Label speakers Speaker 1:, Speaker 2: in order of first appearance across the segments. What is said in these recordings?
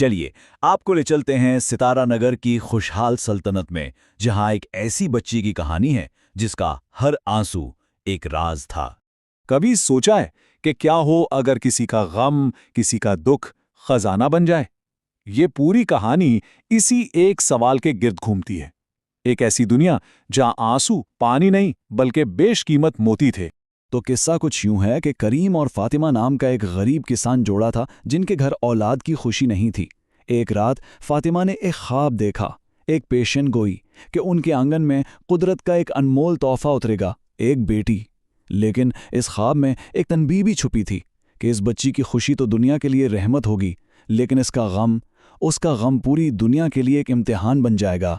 Speaker 1: चलिए आपको ले चलते हैं सितारा नगर की खुशहाल सल्तनत में, जहां एक ऐसी बच्ची की कहानी है जिसका हर आंसू एक राज था।
Speaker 2: कभी सोचा है कि क्या हो अगर किसी का गम, किसी का दुख खजाना बन जाए? ये पूरी कहानी इसी एक सवाल के गिर्द घूमती है। एक ऐसी दुनिया जहां आंसू पानी नहीं बल्कि बेशकीमत मोती थे।
Speaker 1: तो किस्सा कुछ यूं है कि करीम और फातिमा नाम का एक गरीब किसान जोड़ा था जिनके घर औलाद की खुशी नहीं थी। एक रात फातिमा ने एक ख्वाब देखा, एक पेशन गोई कि उनके आंगन में कुदरत का एक अनमोल तोहफा उतरेगा, एक बेटी। लेकिन इस ख्वाब में एक तनबीह भी छुपी थी कि इस बच्ची की खुशी तो दुनिया के लिए रहमत होगी, लेकिन उसका गम पूरी दुनिया के लिए एक इम्तिहान बन जाएगा।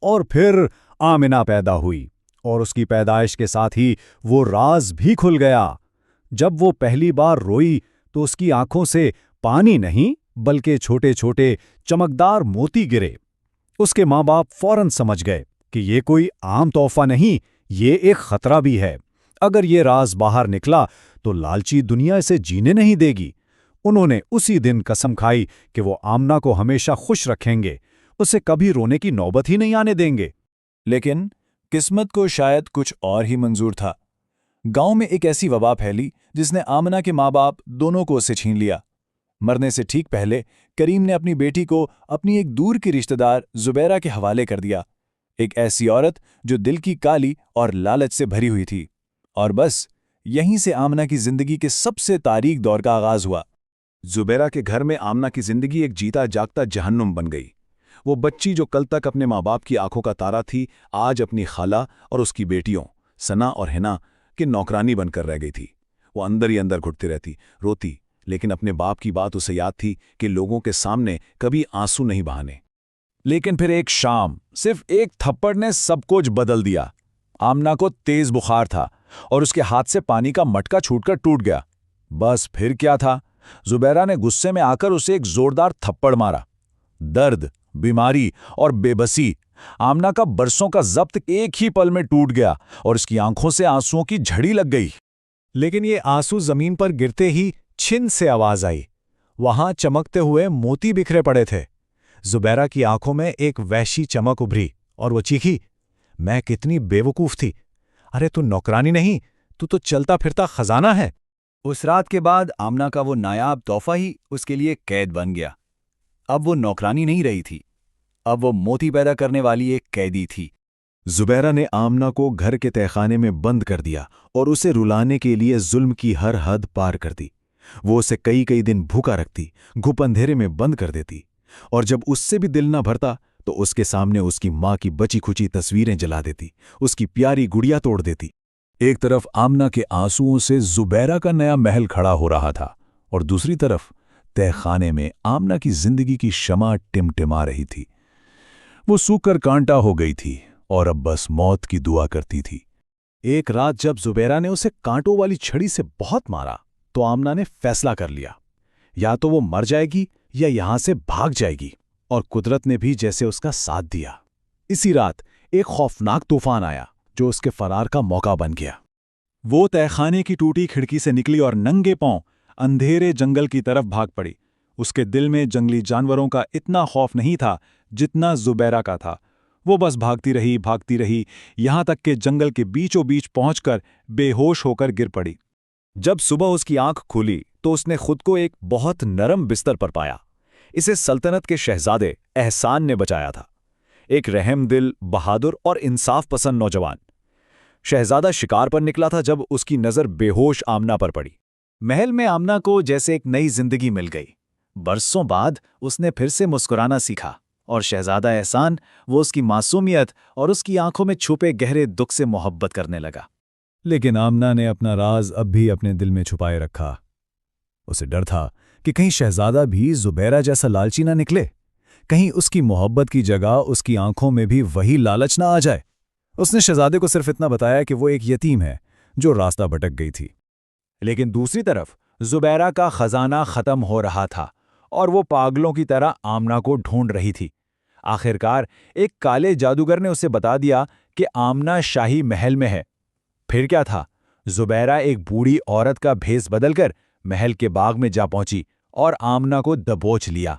Speaker 2: और फिर आमिना पैदा हुई और उसकी पैदाइश के साथ ही वो राज भी खुल गया। जब वो पहली बार रोई तो उसकी आंखों से पानी नहीं बल्कि छोटे छोटे चमकदार मोती गिरे। उसके माँ बाप फौरन समझ गए कि ये कोई आम तोहफा नहीं, ये एक खतरा भी है। अगर ये राज बाहर निकला तो लालची दुनिया इसे जीने नहीं देगी। उन्होंने उसी दिन कसम खाई कि वो आमना को हमेशा खुश रखेंगे, उसे कभी रोने की नौबत ही नहीं आने देंगे।
Speaker 1: लेकिन किस्मत को शायद कुछ और ही मंजूर था। गांव में एक ऐसी वबा फैली जिसने आमना के माँ बाप दोनों को उससे छीन लिया। मरने से ठीक पहले करीम ने अपनी बेटी को अपनी एक दूर की रिश्तेदार जुबैरा के हवाले कर दिया, एक ऐसी औरत जो दिल की काली और लालच से भरी हुई थी। और बस यहीं से आमना की जिंदगी के सबसे तारीक दौर का आगाज हुआ।
Speaker 2: जुबैरा के घर में आमना की जिंदगी एक जीता जागता जहन्नुम बन गई। वो बच्ची जो कल तक अपने माँ बाप की आंखों का तारा थी, आज अपनी खाला और उसकी बेटियों सना और हिना की नौकरानी बनकर रह गई थी। वो अंदर ही अंदर घुटती रहती, रोती, लेकिन अपने बाप की बात उसे याद थी कि लोगों के सामने कभी आंसू नहीं बहाने।
Speaker 1: लेकिन फिर एक शाम सिर्फ एक थप्पड़ ने सब कुछ बदल दिया। आमना को तेज बुखार था और उसके हाथ से पानी का मटका छूटकर टूट गया। बस फिर क्या था, जुबैरा ने गुस्से में आकर उसे एक जोरदार थप्पड़ मारा। दर्द, बीमारी और बेबसी, आमना का बरसों का जब्त एक ही पल में टूट गया और उसकी आंखों से आंसुओं की झड़ी लग गई।
Speaker 2: लेकिन ये आंसू जमीन पर गिरते ही छिन से आवाज आई। वहां चमकते हुए मोती बिखरे पड़े थे। जुबैरा की आंखों में एक वहशी चमक उभरी और वो चीखी, मैं कितनी बेवकूफ थी! अरे तू नौकरानी नहीं, तू तो चलता फिरता खजाना है।
Speaker 1: उस रात के बाद आमना का वो नायाब तोहफा ही उसके लिए कैद बन गया। अब वो नौकरानी नहीं रही थी, अब वो मोती पैदा करने वाली एक कैदी थी।
Speaker 2: जुबैरा ने आमना को घर के तहखाने में बंद कर दिया और उसे रुलाने के लिए जुल्म की हर हद पार कर दी। वो उसे कई कई दिन भूखा रखती, घुप अंधेरे में बंद कर देती, और जब उससे भी दिल न भरता तो उसके सामने उसकी माँ की बची खुची तस्वीरें जला देती, उसकी प्यारी गुड़िया तोड़ देती। एक तरफ आमना के आंसुओं से जुबैरा का नया महल खड़ा हो रहा था और दूसरी तरफ तहखाने में आमना की जिंदगी की शमा टिमटिमा रही थी। वो सूखकर कांटा हो गई थी और अब बस मौत की दुआ करती थी। एक रात जब जुबैरा ने उसे कांटों वाली छड़ी से बहुत मारा तो आमना ने फैसला कर लिया, या तो वो मर जाएगी या यहां से भाग जाएगी, और कुदरत ने भी जैसे उसका साथ दिया। इसी रात एक खौफनाक तूफान आया जो उसके फरार का मौका बन गया। वो तहखाने की टूटी खिड़की से निकली और नंगे पांव अंधेरे जंगल की तरफ भाग पड़ी। उसके दिल में जंगली जानवरों का इतना खौफ नहीं था जितना जुबैरा का था। वो बस भागती रही, यहां तक कि जंगल के बीचों बीच पहुंचकर बेहोश होकर गिर पड़ी। जब सुबह उसकी आंख खुली तो उसने खुद को एक बहुत नरम बिस्तर पर पाया। इसे सल्तनत के शहजादे एहसान ने बचाया था, एक रहमदिल, बहादुर और इंसाफ पसंद नौजवान। शहजादा शिकार पर निकला था जब उसकी नजर बेहोश आमना पर पड़ी। महल में आमना को जैसे एक नई जिंदगी मिल गई। बरसों बाद उसने फिर से मुस्कुराना सीखा और शहजादा एहसान वो उसकी मासूमियत और उसकी आंखों में छुपे गहरे दुख से मोहब्बत करने लगा। लेकिन आमना ने अपना राज अब भी अपने दिल में छुपाए रखा। उसे डर था कि कहीं शहजादा भी जुबैरा जैसा लालची ना निकले, कहीं उसकी मोहब्बत की जगह उसकी आंखों में भी वही लालच ना आ जाए। उसने शहजादे को सिर्फ इतना बताया कि वो एक यतीम है जो रास्ता भटक गई थी। लेकिन दूसरी तरफ जुबैरा का खजाना खत्म हो रहा था और वो पागलों की तरह आमना को ढूंढ रही थी। आखिरकार एक काले जादूगर ने उसे बता दिया कि आमना शाही महल में है। फिर क्या था, जुबैरा एक बूढ़ी औरत का भेष बदलकर महल के बाग में जा पहुंची और आमना को दबोच लिया।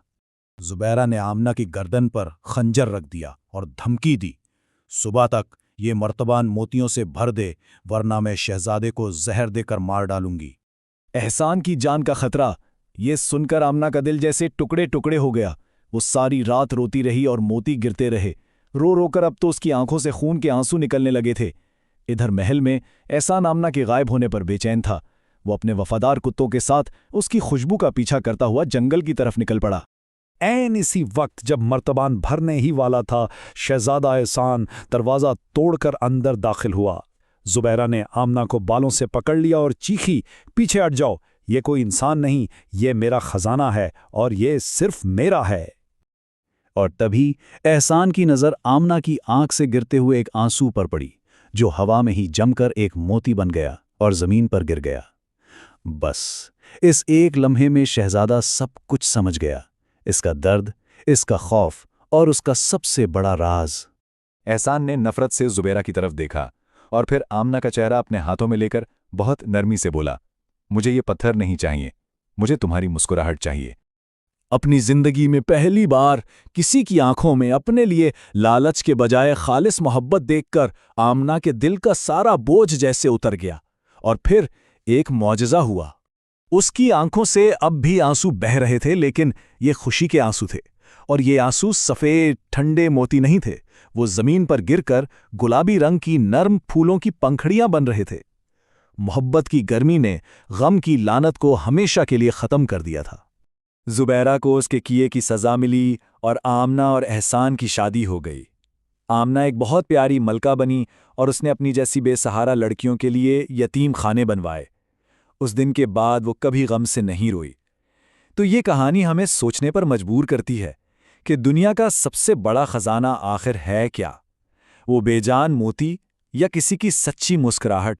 Speaker 3: जुबैरा ने आमना की गर्दन पर खंजर रख दिया और धमकी दी, सुबह तक ये मर्तबान मोतियों से भर दे, वरना मैं शहजादे को जहर देकर मार डालूंगी।
Speaker 1: एहसान की जान का खतरा, ये सुनकर आमना का दिल जैसे टुकड़े टुकड़े हो गया। वो सारी रात रोती रही और मोती गिरते रहे। रो रोकर अब तो उसकी आंखों से खून के आंसू निकलने लगे थे। इधर महल में एहसान आमना के गायब होने पर बेचैन था। वो अपने वफादार कुत्तों के साथ उसकी खुशबू का पीछा करता हुआ जंगल की तरफ निकल पड़ा।
Speaker 3: ऐन इसी वक्त जब मर्तबान भरने ही वाला था, शहजादा एहसान दरवाज़ा तोड़कर अंदर दाखिल हुआ। जुबैरा ने आमना को बालों से पकड़ लिया और चीखी, पीछे हट जाओ, ये कोई इंसान नहीं, ये मेरा खजाना है और ये सिर्फ मेरा है।
Speaker 1: और तभी एहसान की नज़र आमना की आंख से गिरते हुए एक आंसू पर पड़ी, जो हवा में ही जमकर एक मोती बन गया और जमीन पर गिर गया। बस इस एक लम्हे में शहजादा सब कुछ समझ गया, इसका दर्द, इसका खौफ और उसका सबसे बड़ा राज।
Speaker 2: एहसान ने नफरत से जुबैरा की तरफ देखा और फिर आमना का चेहरा अपने हाथों में लेकर बहुत नरमी से बोला, मुझे ये पत्थर नहीं चाहिए, मुझे तुम्हारी मुस्कुराहट चाहिए।
Speaker 1: अपनी जिंदगी में पहली बार किसी की आंखों में अपने लिए लालच के बजाय खालिस मोहब्बत देखकर आमना के दिल का सारा बोझ जैसे उतर गया। और फिर एक मौजज़ा हुआ। उसकी आंखों से अब भी आंसू बह रहे थे, लेकिन ये खुशी के आंसू थे। और ये आंसू सफ़ेद ठंडे मोती नहीं थे, वो ज़मीन पर गिरकर गुलाबी रंग की नर्म फूलों की पंखड़ियां बन रहे थे। मोहब्बत की गर्मी ने गम की लानत को हमेशा के लिए ख़त्म कर दिया था।
Speaker 2: जुबैरा को उसके किए की सज़ा मिली और आमना और एहसान की शादी हो गई। आमना एक बहुत प्यारी मलका बनी और उसने अपनी जैसी बेसहारा लड़कियों के लिए यतीम खाने बनवाए। उस दिन के बाद वो कभी गम से नहीं रोई। तो ये कहानी हमें सोचने पर मजबूर करती है कि दुनिया का सबसे बड़ा खजाना आखिर है क्या? वो बेजान मोती या किसी की सच्ची मुस्कुराहट?